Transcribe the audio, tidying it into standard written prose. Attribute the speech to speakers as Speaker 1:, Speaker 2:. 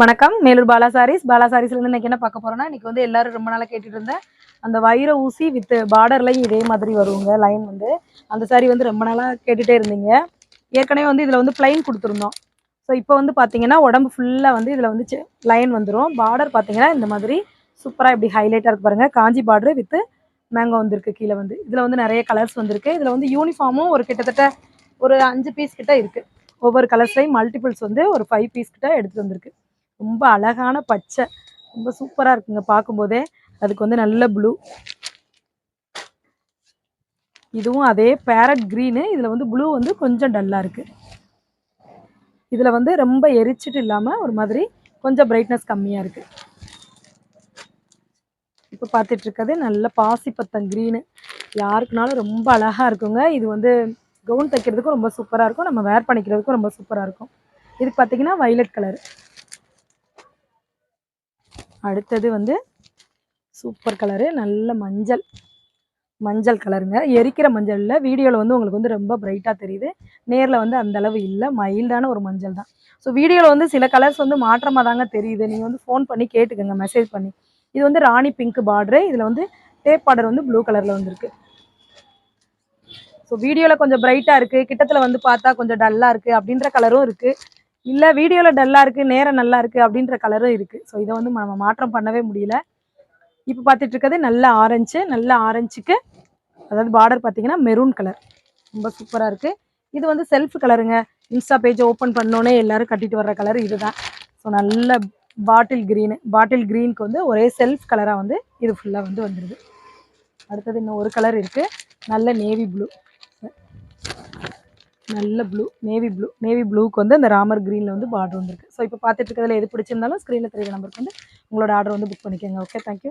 Speaker 1: வணக்கம். மேலூர் பாலா சாரீஸ். பாலா சாரீஸ்லேருந்து இன்னைக்கு என்ன பார்க்க போறோம்னா, இன்னைக்கு வந்து எல்லாரும் ரொம்ப நாளா கேட்டுட்டு இருந்த அந்த வைர ஊசி வித் பார்டர்லையும் இதே மாதிரி வருங்க லைன் வந்து. அந்த சாரீ வந்து ரொம்ப நாளா கேட்டுட்டே இருந்தீங்க. ஏற்கனவே வந்து இதில் வந்து பிளைன் கொடுத்துருந்தோம். ஸோ இப்போ வந்து பார்த்தீங்கன்னா உடம்பு ஃபுல்லாக வந்து இதில் வந்து லைன் வந்துடும். பார்டர் பார்த்தீங்கன்னா இந்த மாதிரி சூப்பராக இப்படி ஹைலைட்டாக இருக்கு பாருங்க. காஞ்சி பார்டர் வித் மேங்கோ வந்திருக்கு கீழே வந்து. இதில் வந்து நிறைய கலர்ஸ் வந்திருக்கு. இதில் வந்து யூனிஃபார்மும் ஒரு கிட்டத்தட்ட ஒரு 5 பீஸ் கிட்ட இருக்கு. ஒவ்வொரு கலர்ஸ்லையும் மல்டிபிள்ஸ் வந்து ஒரு 5 பீஸ் கிட்ட எடுத்துட்டு வந்திருக்கு. ரொம்ப அழகான பச்சை, ரொம்ப சூப்பரா இருக்குங்க பார்க்கும்போதே. அதுக்கு வந்து நல்ல ப்ளூ, இதுவும் அதே பேரட் கிரீனு. இதுல வந்து ப்ளூ வந்து கொஞ்சம் டல்லா இருக்கு. இதுல வந்து ரொம்ப எரிச்சிட்டு இல்லாம ஒரு மாதிரி கொஞ்சம் பிரைட்னஸ் கம்மியா இருக்கு. இப்போ பார்த்துட்டு இருக்கிறது நல்ல பாசிப்பத்தம் கிரீனு. யாருக்குனாலும் ரொம்ப அழகா இருக்குங்க. இது வந்து கவுன் தைக்கிறதுக்கும் ரொம்ப சூப்பரா இருக்கும். நம்ம வேர் பண்ணிக்கிறதுக்கும் ரொம்ப சூப்பரா இருக்கும். இதுக்கு பார்த்தீங்கன்னா வைலட் கலர். அடுத்தது வந்து சூப்பர் கலரு, நல்ல மஞ்சள் கலருங்க. எரிக்கிற மஞ்சள் இல்லை, வீடியோவில் வந்து உங்களுக்கு வந்து ரொம்ப பிரைட்டாக தெரியுது. நேரில் வந்து அந்த அளவு இல்லை, மைல்டான ஒரு மஞ்சள் தான். ஸோ வீடியோவில் வந்து சில கலர்ஸ் வந்து மாற்றமாக தாங்க தெரியுது. நீங்கள் வந்து ஃபோன் பண்ணி கேட்டுக்கோங்க, மெசேஜ் பண்ணி. இது வந்து ராணி பிங்க் பார்டரு. இதில் வந்து டேப் பார்டர் வந்து ப்ளூ கலரில் வந்துருக்கு. ஸோ வீடியோவில் கொஞ்சம் பிரைட்டாக இருக்குது, கிட்டத்தில் வந்து பார்த்தா கொஞ்சம் டல்லாக இருக்குது அப்படின்ற கலரும் இருக்குது. இல்லை வீடியோவில் டல்லாக இருக்குது, நேரம் நல்லா இருக்குது அப்படின்ற கலரும் இருக்குது. ஸோ இதை வந்து நம்ம மாற்றம் பண்ணவே முடியல. இப்போ பார்த்துட்டு இருக்கிறது நல்ல ஆரஞ்சு. நல்ல ஆரஞ்சுக்கு அதாவது பார்டர் பார்த்தீங்கன்னா மெரூன் கலர், ரொம்ப சூப்பராக இருக்குது. இது வந்து செல்ஃப் கலருங்க. இன்ஸ்டா பேஜ் ஓப்பன் பண்ணோன்னே எல்லோரும் கட்டிட்டு வர்ற கலர் இதுதான். ஸோ நல்ல பாட்டில் க்ரீனுக்கு வந்து ஒரே செல்ஃப் கலராக வந்து இது ஃபுல்லாக வந்து வந்துடுது. அடுத்தது இன்னும் ஒரு கலர் இருக்குது, நல்ல நேவி ப்ளூ. நேவி ப்ளூக்கு வந்து அந்த ராமர் க்ரீனில் வந்து பார்டர் வந்துருக்கு. ஸோ இப்போ பார்த்துட்டு இருக்கிறதுல எது பிடிச்சிருந்தாலும் ஸ்க்ரீனில் தெரியுற நம்பருக்கு வந்து உங்களோட ஆர்டர் வந்து புக் பண்ணிக்கோங்க. Okay, thank you.